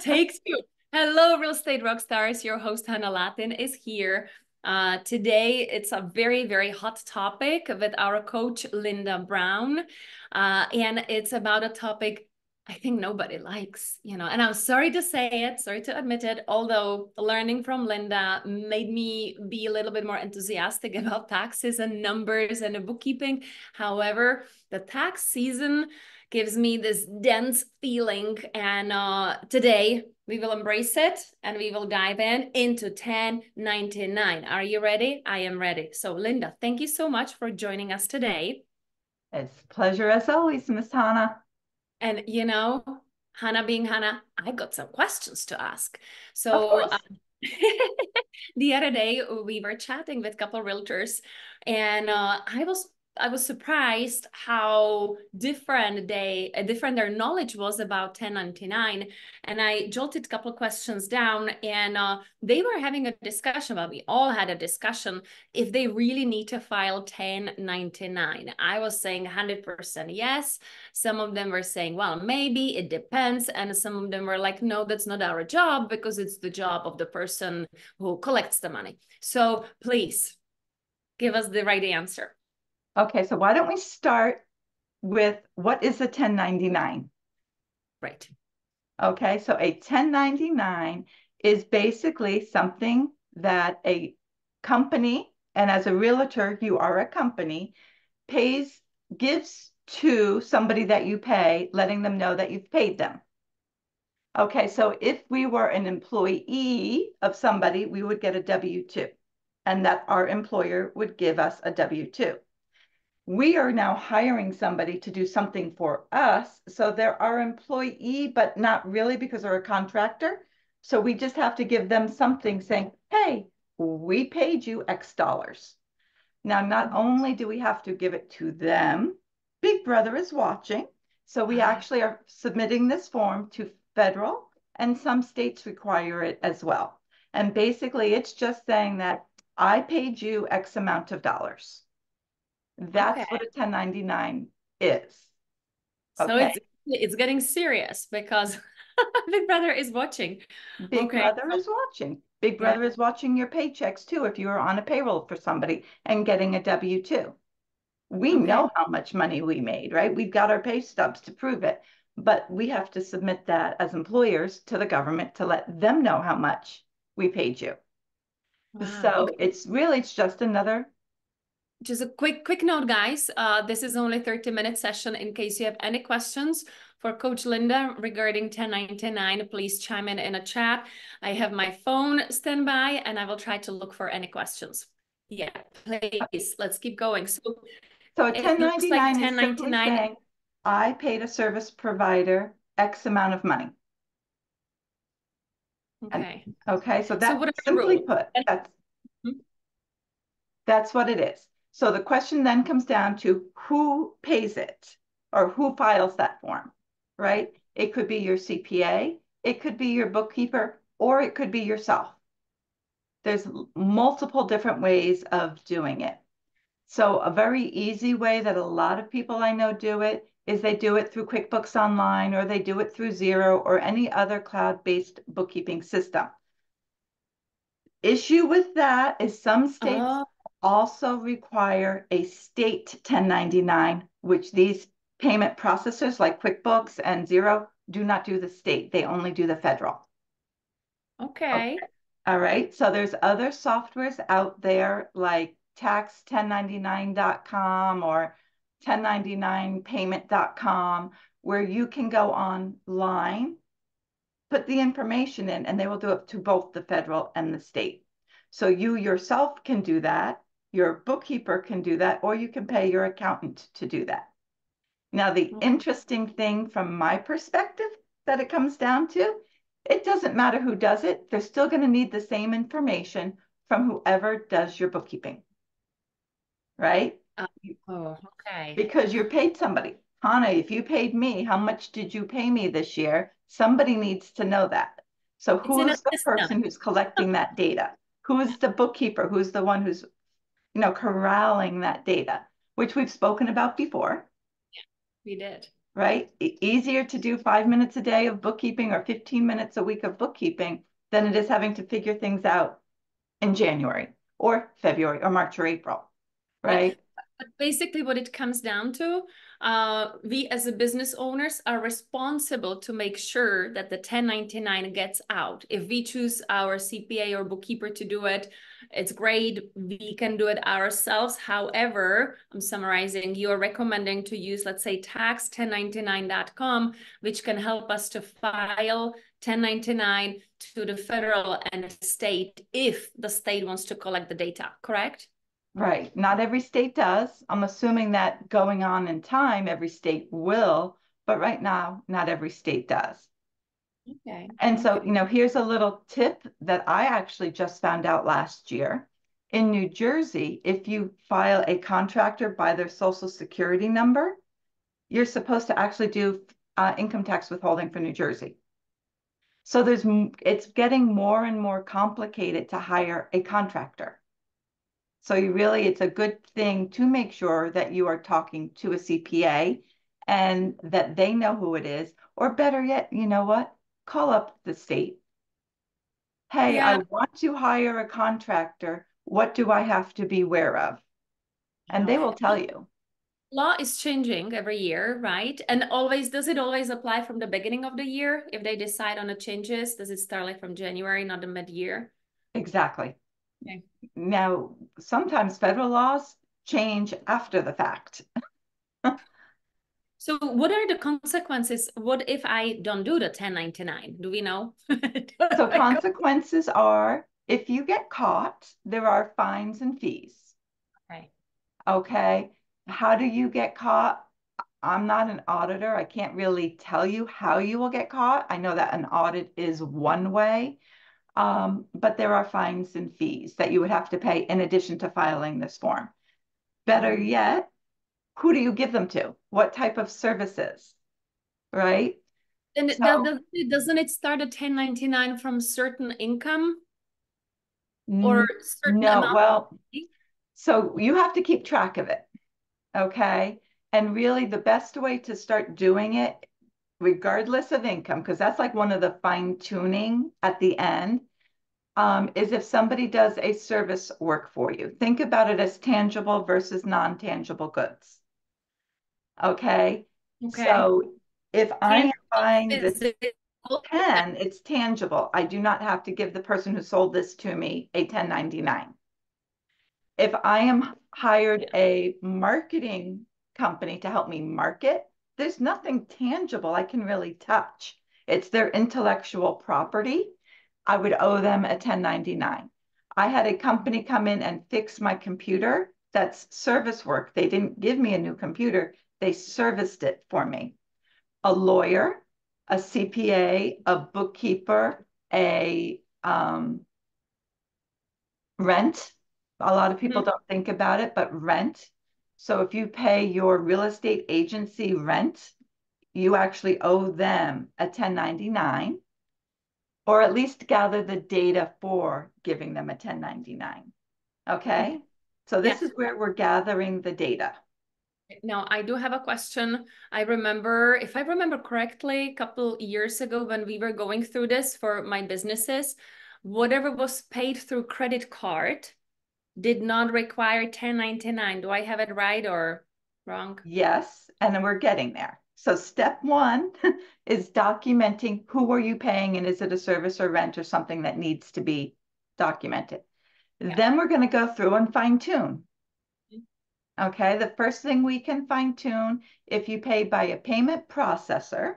Take two. Hello, real estate rock stars. Your host Hannah Latin is here. Today, it's a very, very hot topic with our coach Linda Brown, and it's about a topic I think nobody likes, And I'm sorry to say it, sorry to admit it. Although learning from Linda made me be a little bit more enthusiastic about taxes and numbers and the bookkeeping. However, the tax season gives me this dense feeling. And today we will embrace it and we will dive into 1099. Are you ready? I am ready. So Linda, thank you so much for joining us today. It's a pleasure as always, Miss Hannah. And Hannah being Hannah, I got some questions to ask. Of So course. the other day we were chatting with a couple of realtors, and I was surprised how different their knowledge was about 1099. And I jotted a couple of questions down, and they were having a discussion. Well, we all had a discussion if they really need to file 1099. I was saying 100% yes. Some of them were saying, well, maybe it depends. And some of them were like, no, that's not our job because it's the job of the person who collects the money. So please give us the right answer. Okay, so why don't we start with what is a 1099? Right. Okay, so a 1099 is basically something that a company, and as a realtor, you are a company, gives to somebody that you pay, letting them know that you've paid them. Okay, so if we were an employee of somebody, we would get a W-2, and that our employer would give us a W-2. We are now hiring somebody to do something for us, so they're our employee, but not really because they're a contractor. So we just have to give them something saying, hey, we paid you X dollars. Now, not only do we have to give it to them, Big Brother is watching. So we actually are submitting this form to federal, and some states require it as well. And basically, it's just saying that I paid you X amount of dollars. That's Okay. what a 1099 is. So Okay. it's getting serious because Big Brother is watching. Big Okay. Brother is watching. Big Yeah. Brother is watching your paychecks too if you are on a payroll for somebody and getting a W-2. We Okay. know how much money we made, right? We've got our pay stubs to prove it, but we have to submit that as employers to the government to let them know how much we paid you. Wow. So Okay. it's just another. Just a quick note, guys. This is only 30-minute session. In case you have any questions for Coach Linda regarding 1099, please chime in a chat. I have my phone standby, and I will try to look for any questions. Yeah, please. Let's keep going. So So a it looks like 1099 is simply 1099. saying I paid a service provider X amount of money. And Okay. okay, so So that what are the simply rules? put, that's what it is. So the question then comes down to who pays it or who files that form, right? It could be your CPA, it could be your bookkeeper, or it could be yourself. There's multiple different ways of doing it. So a very easy way that a lot of people I know do it is they do it through QuickBooks Online, or they do it through Xero or any other cloud-based bookkeeping system. Issue with that is some states Oh, also require a state 1099, which these payment processors like QuickBooks and Xero do not do the state. They only do the federal. okay. Okay. All right. So there's other softwares out there like tax1099.com or 1099payment.com where you can go online, put the information in, and they will do it to both the federal and the state. So you yourself can do that, your bookkeeper can do that, or you can pay your accountant to do that. Now, the Okay. interesting thing from my perspective that it comes down to, it doesn't matter who does it, they're still going to need the same information from whoever does your bookkeeping, right? Okay. Because you're paid somebody. Hannah, if you paid me, how much did you pay me this year? Somebody needs to know that. So It's in a who's the system. person who's collecting that data? Who's the bookkeeper? Who's the one who's, corralling that data, which we've spoken about before. We did. right? Easier to do 5 minutes a day of bookkeeping or 15 minutes a week of bookkeeping than it is having to figure things out in January or February or March or April, Yeah. right? But basically, what it comes down to, we as a business owners are responsible to make sure that the 1099 gets out. If we choose our CPA or bookkeeper to do it, it's great. We can do it ourselves. However, I'm summarizing, you are recommending to use, let's say, tax1099.com, which can help us to file 1099 to the federal and state if the state wants to collect the data, correct? Right. Not every state does. I'm assuming that going on in time, every state will, but right now, not every state does. Okay. And so, Okay. here's a little tip that I actually just found out last year. In New Jersey, if you file a contractor by their social security number, you're supposed to actually do income tax withholding for New Jersey. So it's getting more and more complicated to hire a contractor. So it's a good thing to make sure that you are talking to a CPA and that they know who it is, or better yet, you know what? Call up the state. Hey, I Yeah, want to hire a contractor. What do I have to be aware of? you And know, they will tell you. law is changing every year, right? And always, does it always apply from the beginning of the year? If they decide on the changes, does it start like from January, not the mid-year? Exactly. Okay. Now, sometimes federal laws change after the fact. So what are the consequences? What if I don't do the 1099? Do we know? So consequences are if you get caught, there are fines and fees. Okay. Okay. How do you get caught? I'm not an auditor. I can't really tell you how you will get caught. I know that an audit is one way, but there are fines and fees that you would have to pay in addition to filing this form. Better Mhm. yet, who do you give them to? What type of services, right? And So, doesn't it start at 1099 from certain income or n- certain no, amount? well, so you have to keep track of it, okay? And really, the best way to start doing it, regardless of income, because that's like one of the fine tuning at the end, is if somebody does a service work for you. Think about it as tangible versus non-tangible goods. Okay. Okay. So if I am Tangible, buying this physical. pen, it's tangible. I do not have to give the person who sold this to me a 1099. If I am hired a marketing company to help me market, there's nothing tangible I can really touch. It's their intellectual property. I would owe them a 1099. I had a company come in and fix my computer. That's service work. They didn't give me a new computer, they serviced it for me. A lawyer, a CPA, a bookkeeper, a rent. A lot of people Mhm. don't think about it, but rent. So if you pay your real estate agency rent, you actually owe them a 1099, or at least gather the data for giving them a 1099. Okay. Okay. So Yeah. this is where we're gathering the data. Now, I do have a question. I remember, if I remember correctly, a couple years ago when we were going through this for my businesses, whatever was paid through credit card did not require 1099. Do I have it right or wrong? Yes, and then we're getting there. So step one is documenting who are you paying and is it a service or rent or something that needs to be documented. Yeah. Then we're going to go through and fine tune. Okay, the first thing we can fine tune, if you pay by a payment processor,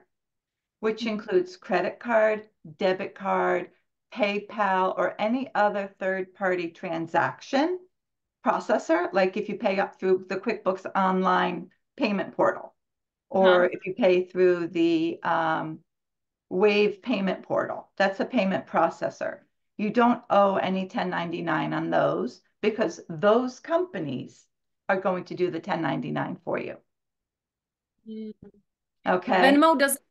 which Mhm. includes credit card, debit card, PayPal, or any other third-party transaction processor, like if you pay up through the QuickBooks online payment portal, or Uh-huh. if you pay through the Wave payment portal, that's a payment processor. You don't owe any 1099 on those because those companies are going to do the 1099 for you. Mm. Okay. Venmo doesn't,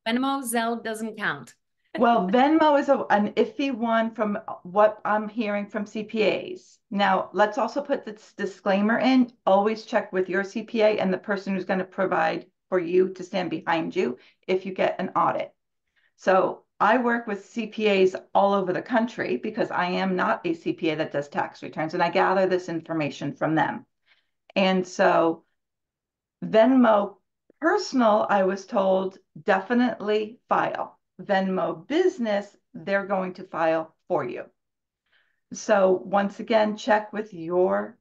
Venmo, Zelle doesn't count. Well, Venmo is an iffy one from what I'm hearing from CPAs. Now, let's also put this disclaimer in. Always check with your CPA and the person who's going to provide for you to stand behind you if you get an audit. So I work with CPAs all over the country because I am not a CPA that does tax returns, and I gather this information from them. And so Venmo personal, I was told, definitely file. Venmo business, they're going to file for you. So once again, check with your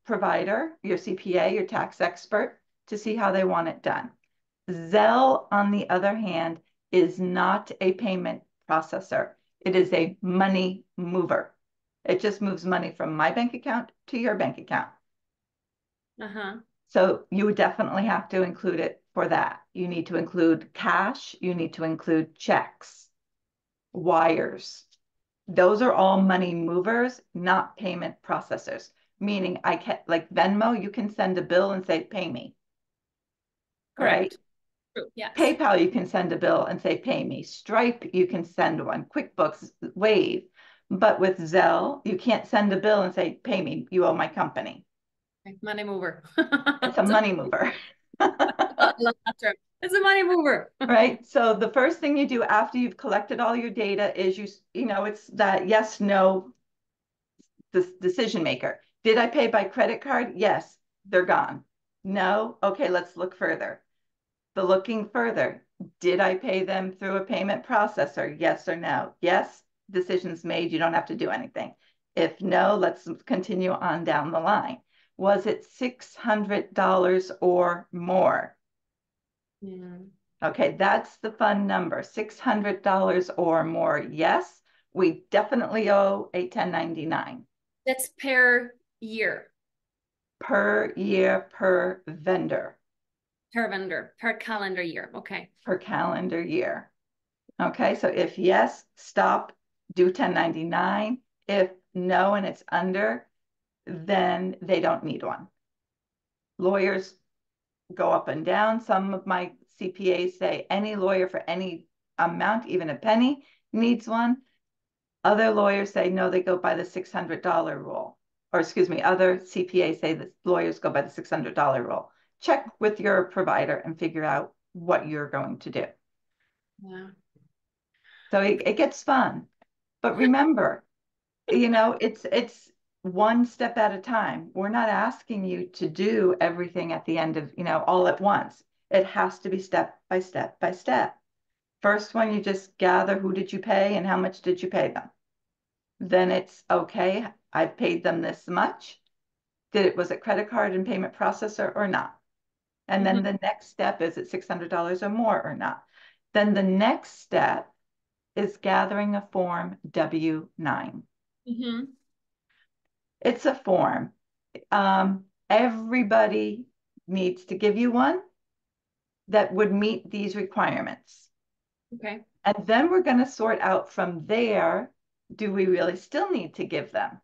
provider, your CPA, your tax expert, to see how they want it done. Zelle, on the other hand, is not a payment processor. It is a money mover. It just moves money from my bank account to your bank account. Uh-huh. So you would definitely have to include it for that. You need to include cash. You need to include checks, wires. Those are all money movers, not payment processors. Meaning I can, like Venmo, you can send a bill and say, pay me. Right? Correct. True. Yes. PayPal, you can send a bill and say, pay me. Stripe, you can send one. QuickBooks, Wave. But with Zelle, you can't send a bill and say, pay me, you owe my company. Money mover. It's a money mover. I love that term. It's a money mover. Right? So the first thing you do after you've collected all your data is it's that yes, no decision maker. Did I pay by credit card? Yes, they're gone. No? Okay, let's look further. The looking further. Did I pay them through a payment processor? Yes or no? Yes, decision's made. You don't have to do anything. If no, let's continue on down the line. Was it $600 or more? Yeah. Okay, that's the fun number, $600 or more. Yes, we definitely owe a 1099 That's per year, per year per vendor, per vendor, per calendar year. Okay. per calendar year. Okay, so if yes, stop, do 1099. If no and it's under, then they don't need one. Lawyers go up and down. Some of my CPAs say any lawyer for any amount, even a penny, needs one. Other lawyers say no, they go by the $600 rule. Or excuse me, other CPAs say that lawyers go by the $600 rule. Check with your provider and figure out what you're going to do. Yeah. So it gets fun. But remember, it's one step at a time. We're not asking you to do everything at the end of, all at once. It has to be step by step by step. First one, you just gather who did you pay and how much did you pay them. Then it's okay, I paid them this much. Was it credit card and payment processor or not? And then the next step, is it $600 or more or not? Then the next step is gathering a form W-9. Mm-hmm. It's a form. Everybody needs to give you one that would meet these requirements. Okay. And then we're going to sort out from there, do we really still need to give them?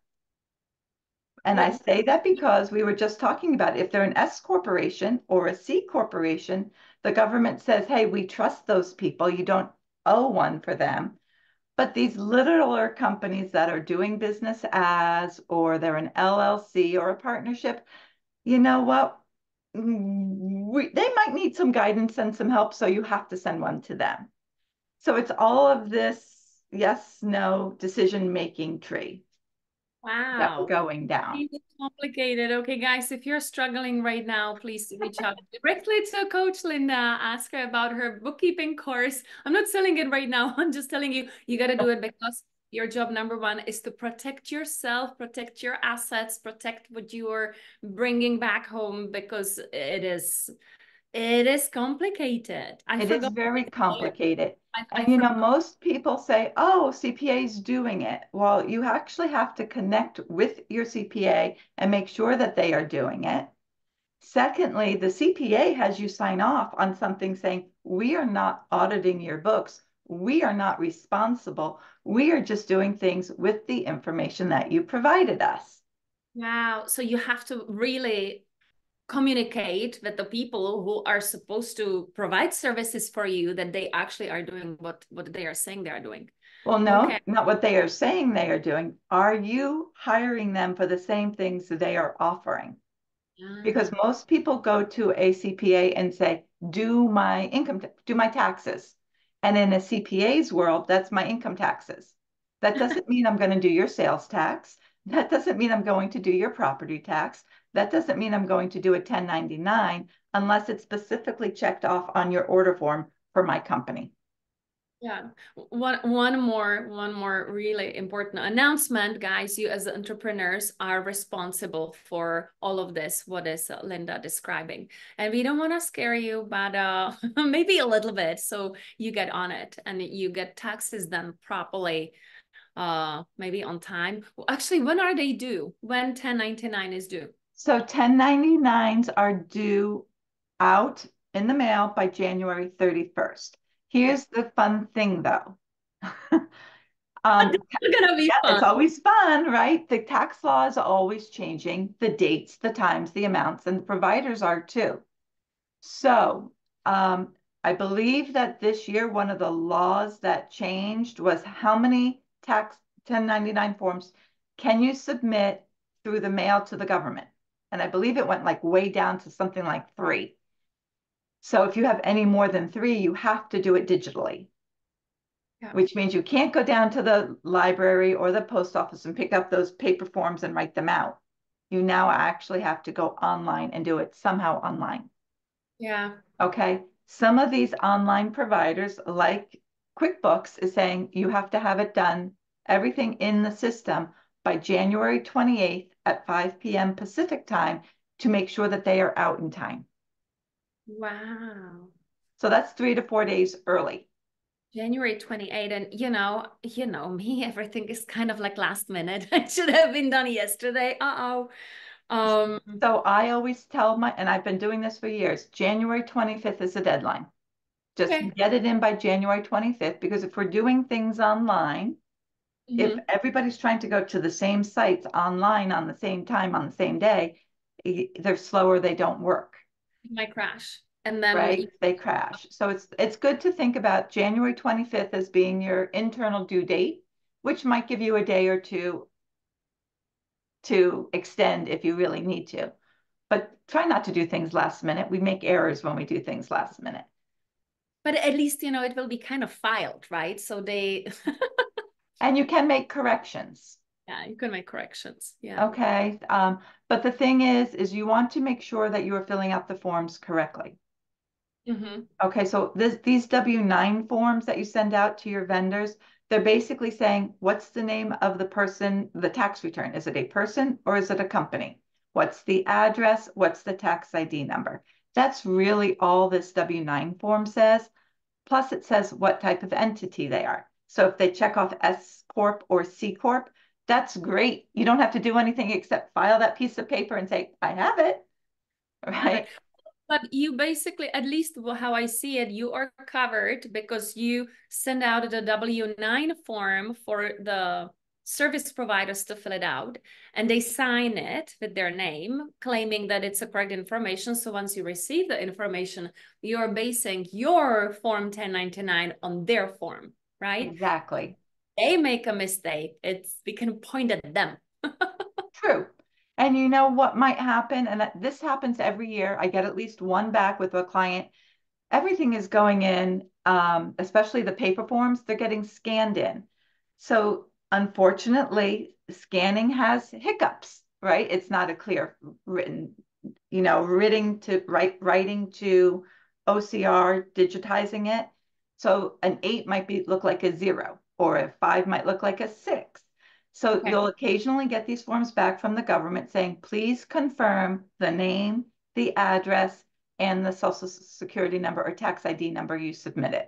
And I say that because we were just talking about if they're an S corporation or a C corporation, the government says, hey, we trust those people. You don't owe one for them. But these littler companies that are doing business as, or they're an LLC or a partnership, you know what? They might need some guidance and some help, so you have to send one to them. So it's all of this yes, no decision-making tree that we're Wow. going down. Really complicated. Okay, guys, if you're struggling right now, please reach out directly to Coach Linda. Ask her about her bookkeeping course. I'm not selling it right now. I'm just telling you, you got to do it because your job number one is to protect yourself, protect your assets, protect what you are bringing back home because it is complicated. I It is forgot. very complicated. I And forgot. most people say, oh, CPA's doing it. Well, you actually have to connect with your CPA and make sure that they are doing it. Secondly, the CPA has you sign off on something saying, we are not auditing your books. We are not responsible. We are just doing things with the information that you provided us. Wow. So you have to really communicate with the people who are supposed to provide services for you that they actually are doing what they are saying they are doing. Well, Okay. no, not what they are saying they are doing. Are you hiring them for the same things they are offering? Because Ah, most people go to a CPA and say, do my do my taxes. And in a CPA's world, that's my income taxes. That doesn't mean I'm going to do your sales tax. That doesn't mean I'm going to do your property tax. That doesn't mean I'm going to do a 1099 unless it's specifically checked off on your order form for my company. Yeah. One more really important announcement, guys. You as entrepreneurs are responsible for all of this, what is Linda describing. And we don't want to scare you, but maybe a little bit. So you get on it and you get taxes done properly, maybe on time. Well, actually, when are they due? When 1099 is due? So 1099s are due out in the mail by January 31st. Okay. Here's the fun thing though. It's gonna be Yeah, fun. it's always fun, right? The tax law is always changing, the dates, the times, the amounts, and the providers are too. So, I believe that this year, one of the laws that changed was how many tax 1099 forms can you submit through the mail to the government? And I believe it went like way down to something like 3. So if you have any more than 3, you have to do it digitally, Yeah. which means you can't go down to the library or the post office and pick up those paper forms and write them out. You now actually have to go online and do it somehow online. Yeah. Okay. Some of these online providers, like QuickBooks, is saying you have to have it done, everything in the system by January 28th at 5 p.m. Pacific time to make sure that they are out in time. Wow. So that's 3 to 4 days early. January 28th, and me, everything is kind of like last minute. It should have been done yesterday. Uh-oh. Um, So I always tell and I've been doing this for years, January 25th is the deadline. Just okay. get it in by January 25th, because if we're doing things online, if Hmm. everybody's trying to go to the same sites online on the same time on the same day, they're slower, they don't work, It might crash. And then, right? They crash. So it's good to think about January 25th as being your internal due date, which might give you a day or two to extend if you really need to. But try not to do things last minute. We make errors when we do things last minute. but at least, it will be kind of filed, right? So And you can make corrections. yeah, you can make corrections. Yeah. Okay. But the thing is you want to make sure that you are filling out the forms correctly. Hmm. Okay, so these W-9 forms that you send out to your vendors, they're basically saying, what's the name of the person, the tax return? Is it a person or is it a company? What's the address? What's the tax ID number? That's really all this W-9 form says. Plus it says what type of entity they are. So if they check off S Corp or C Corp, that's great. You don't have to do anything except file that piece of paper and say, I have it, Have it. right? But you basically, at least how I see it, you are covered because you send out the W-9 form for the service providers to fill it out, and they sign it with their name, claiming that it's the correct information. So once you receive the information, you're basing your Form 1099 on their form, right? Exactly. They make a mistake, we can point at them. True. And you know what might happen? And this happens every year. I get at least one back with a client. Everything is going in, especially the paper forms, they're getting scanned in. So unfortunately, scanning has hiccups, right? It's not a clear written, writing to OCR, digitizing it. So an 8 might look like a 0, or a 5 might look like a 6. So Okay. you'll occasionally get these forms back from the government saying, please confirm the name, the address, and the social security number or tax ID number you submitted.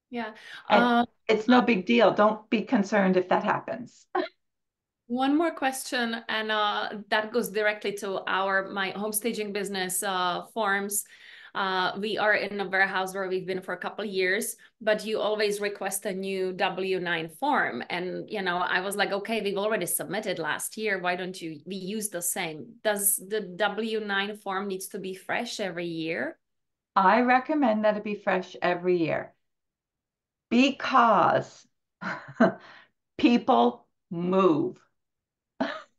Yeah. And Uh, it's no big deal. Don't be concerned if that happens. One more question, and that goes directly to my home staging business forms. We are in a warehouse where we've been for a couple of years, but you always request a new W-9 form. And, I was like, okay, we've already submitted last year. Why don't we use the same? Does the W-9 form needs to be fresh every year? I recommend that it be fresh every year because people move.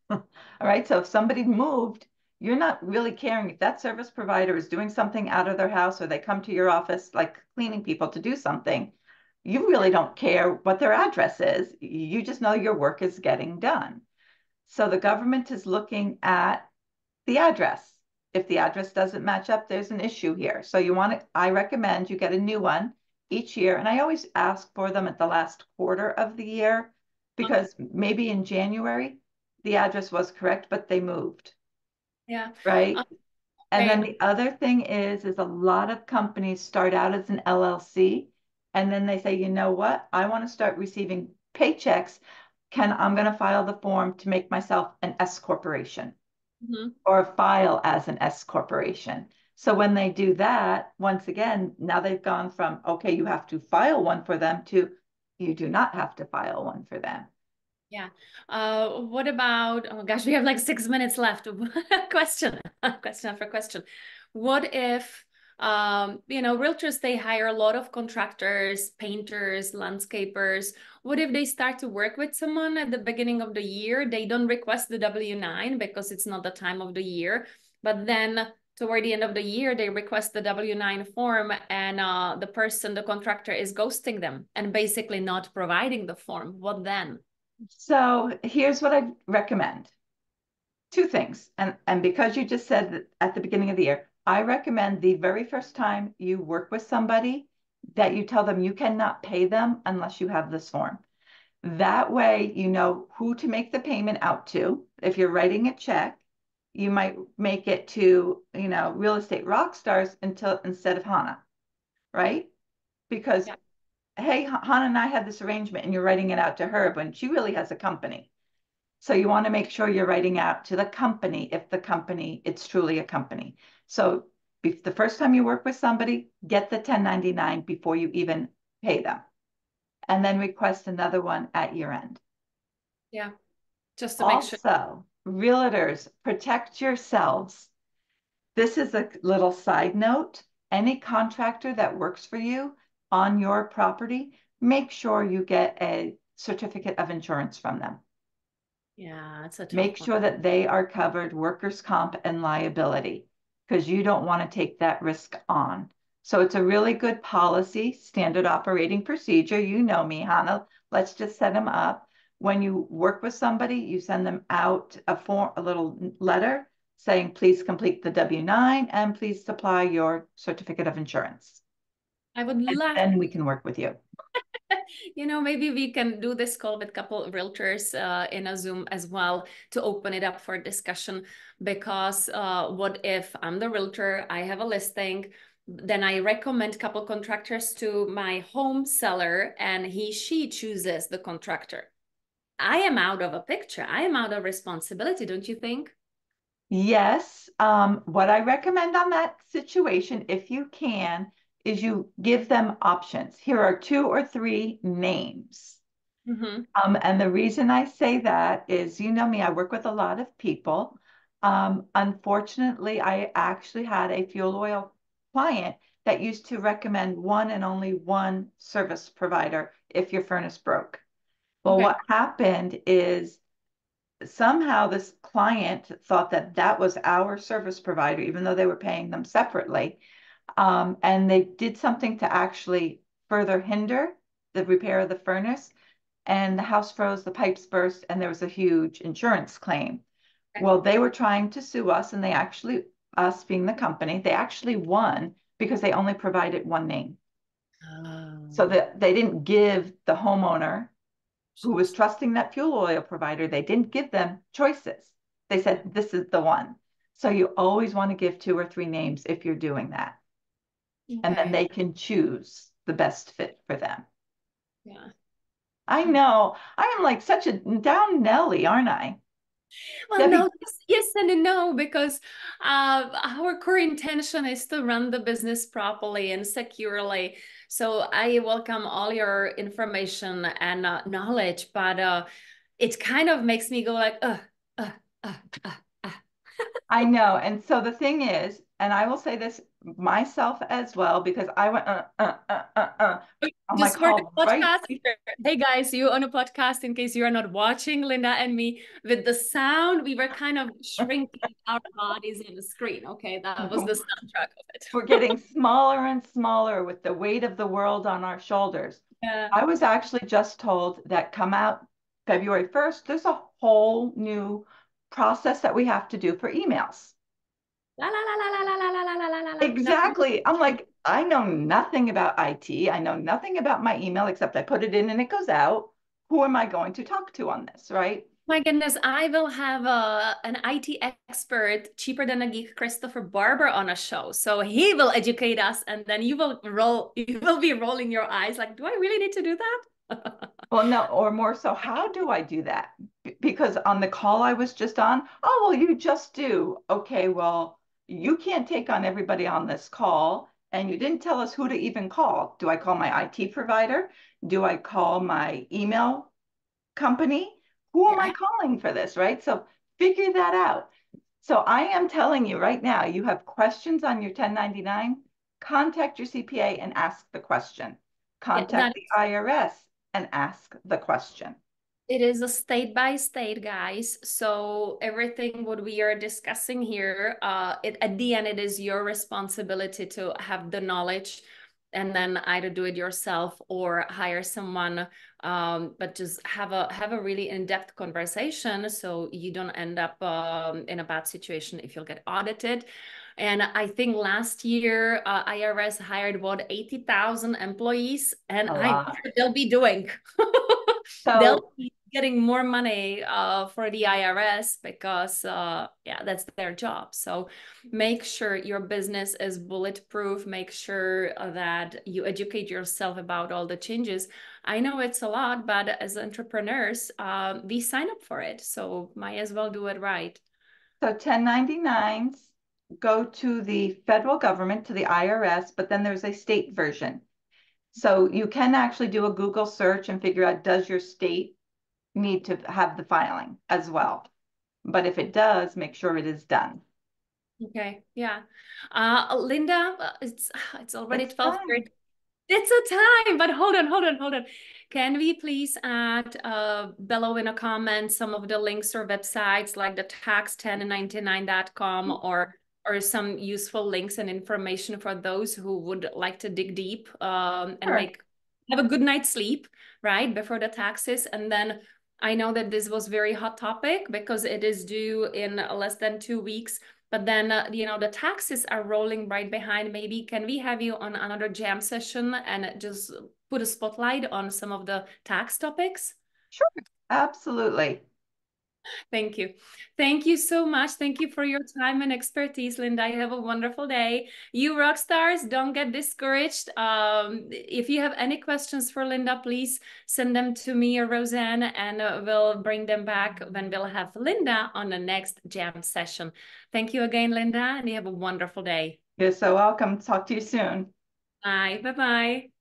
All right. So if somebody moved, you're not really caring if that service provider is doing something out of their house or they come to your office, like cleaning people to do something. You really don't care what their address is. You just know your work is getting done. So the government is looking at the address. If the address doesn't match up, there's an issue here. So I recommend you get a new one each year. And I always ask for them at the last quarter of the year because maybe in January, the address was correct, but they moved, Yeah. right? And then Right. the other thing is a lot of companies start out as an LLC, and then they say, you know what? I want to start receiving paychecks. I'm going to file the form to make myself an S corporation Mhm. or file as an S corporation. So when they do that, once again, now they've gone from, okay, you have to file one for them to you do not have to file one for them. Yeah. What about, oh gosh, we have like 6 minutes left. Question, question after question. What if, realtors, they hire a lot of contractors, painters, landscapers. What if they start to work with someone at the beginning of the year? They don't request the W-9 because it's not the time of the year. But then toward the end of the year, they request the W-9 form, and the contractor is ghosting them and basically not providing the form. What then? So here's what I recommend. Two things. And because you just said that at the beginning of the year, I recommend the very first time you work with somebody that you tell them you cannot pay them unless you have this form. That way, you know who to make the payment out to. If you're writing a check, you might make it to, Real Estate Rockstars instead of Hannah, right? Because, Yeah. hey, Hannah and I had this arrangement and you're writing it out to her when she really has a company. So you want to make sure you're writing out to the company if it's truly a company. So the first time you work with somebody, get the 1099 before you even pay them, and then request another one at year end. Yeah. Just to make sure. Also, realtors, protect yourselves. This is a little side note. Any contractor that works for you on your property, make sure you get a certificate of insurance from them. Yeah, it's a tough Make one. sure that they are covered workers' comp and liability because you don't want to take that risk on. So it's a really good policy, standard operating procedure. You know me, Hannah. Let's just set them up. When you work with somebody, you send them out a little letter saying, please complete the W-9 and please supply your certificate of insurance. I would And love, then we can work with you. maybe we can do this call with a couple of realtors in a Zoom as well to open it up for discussion. Because what if I'm the realtor, I have a listing, then I recommend a couple contractors to my home seller, and she chooses the contractor. I am out of a picture. I am out of responsibility, don't you think? Yes. What I recommend on that situation, if you can, is you give them options. Here are two or three names. Mm-hmm. And the reason I say that is, you know me, I work with a lot of people. Unfortunately, I actually had a fuel oil client that used to recommend one and only one service provider if your furnace broke. Well, Okay. what happened is somehow this client thought that that was our service provider, even though they were paying them separately. And they did something to actually further hinder the repair of the furnace. And the house froze, the pipes burst, and there was a huge insurance claim. Okay. Well, they were trying to sue us, and us being the company, they actually won because they only provided one name. So Oh, that they didn't give the homeowner who was trusting that fuel oil provider, they didn't give them choices. They said, this is the one. So you always want to give two or three names if you're doing that. And then okay. they can choose the best fit for them. Yeah. I know. I am like such a down Nelly, aren't I? Well, Debbie, no, yes and no, because our core intention is to run the business properly and securely. So I welcome all your information and knowledge, but it kind of makes me go like, uh, uh, uh. I know. And so the thing is, and I will say this myself as well, because I went on my Just for the call right. podcast, hey guys, you on a podcast, in case you are not watching Linda and me with the sound, we were kind of shrinking our bodies on the screen. Okay, that was the soundtrack of it. We're getting smaller and smaller with the weight of the world on our shoulders. Yeah. I was actually just told that come out February 1st, there's a whole new process that we have to do for emails. La la la la la la la la la la la la. Exactly. I'm like, I know nothing about IT. I know nothing about my email except I put it in and it goes out. Who am I going to talk to on this, right? My goodness, I will have an IT expert cheaper than a geek, Christopher Barber, on a show. So he will educate us, and then you will be rolling your eyes like, do I really need to do that? Well, no, or more so, how do I do that? Because on the call I was just on, oh, well, you just do. Okay, well, you can't take on everybody on this call, and you didn't tell us who to even call. Do I call my IT provider? Do I call my email company? Who am I Yeah. calling for this, right? So figure that out. So I am telling you right now, you have questions on your 1099, contact your CPA and ask the question. Yeah, Contact that the IRS and ask the question. it is a state by state, guys. So everything what we are discussing here, at the end, it is your responsibility to have the knowledge and then either do it yourself or hire someone. But just have a really in-depth conversation so you don't end up in a bad situation if you'll get audited. And I think last year, IRS hired what 80,000 employees, and A I know lot. what they'll be doing. They'll So, be getting more money for the IRS because yeah, that's their job. So make sure your business is bulletproof. Make sure that you educate yourself about all the changes. I know it's a lot, but as entrepreneurs, we sign up for it. So might as well do it right. so 1099s go to the federal government, to the IRS, but then there's a state version. So you can actually do a Google search and figure out, does your state need to have the filing as well? But if it does, make sure it is done. Okay, yeah. Linda, it's already It's time. 12:30. It's a time, but hold on. Can we please add below in a comment some of the links or websites like the tax1099.com or some useful links and information for those who would like to dig deep and Sure. have a good night's sleep, right, before the taxes. And then I know that this was very hot topic because it is due in less than 2 weeks. But then, you know, the taxes are rolling right behind. Maybe can we have you on another jam session and just put a spotlight on some of the tax topics? Sure. Absolutely. Thank you. Thank you so much. Thank you for your time and expertise, Linda. You have a wonderful day. You rock stars, don't get discouraged. If you have any questions for Linda, please send them to me or Roseanne, and we'll bring them back when we'll have Linda on the next jam session. Thank you again, Linda, and you have a wonderful day. You're so welcome. Talk to you soon. Bye. Bye-bye.